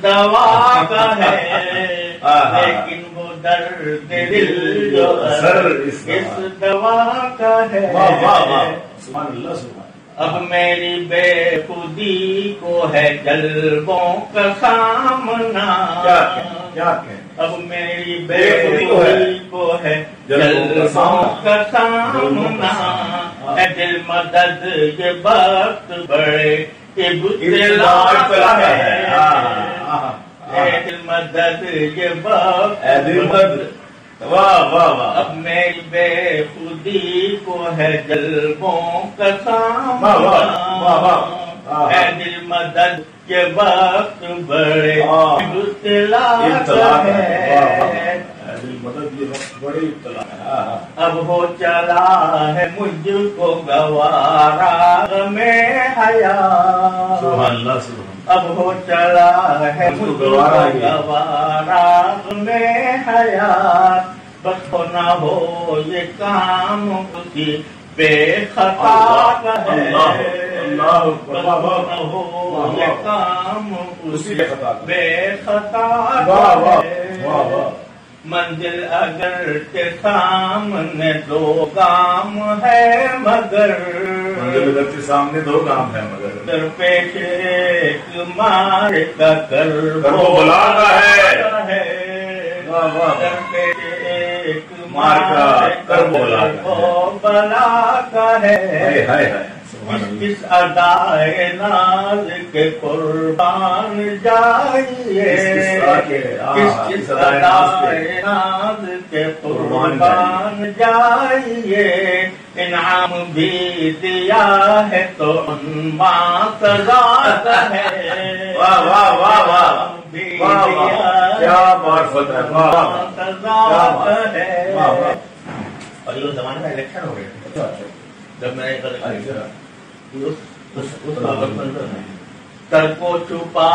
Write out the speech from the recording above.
دوا کا ہے لیکن وہ درد دل جو اثر اس دوا کا ہے. سبحان اللہ سبحان. اب میری بے خودی کو ہے جلووں کا سامنا. کیا کہیں اب میری بے خودی کو ہے جلووں کا سامنا. اے دل مدد یہ وقت بڑے ابتلا ہے. اے دل مدد یہ وقت واہ واہ واہ. اب میری بے خودی کو ہے جلووں کا سامنا. اے دل مدد کے وقت بڑے ابتلا ہے. مدد یہ وقت بڑی ابتلا ہے. اب ہو چلا ہے مجھ کو گوارا میں حیا. سبحان اللہ سبحان. اب ہو چلا ہے مجھ کو گوارا میں حیات. بس ہو نہ ہو یہ کام اسی بے خطا کا ہے. بس ہو نہ ہو یہ کام اسی بے خطا کا ہے. منزل اگر کے سامنے دو گام ہے مگر منزل کے سامنے دو گام ہے مگر در پیش ایک مار کا کر بلا کا ہے. در پیش ایک مار کا کر بلا کا ہے. کس ادائے ناز کے قربان جائیے. کس ادائے ناز کے قربان جائیے. انعام بھی دیا ہے تو عنوان سزا ہے. واہ واہ واہ واہ. کیا معرفت ہے. سزا ہے. اور یہ زمانے میں الیکشن ہو گئے جب میں نے تر کو چھپا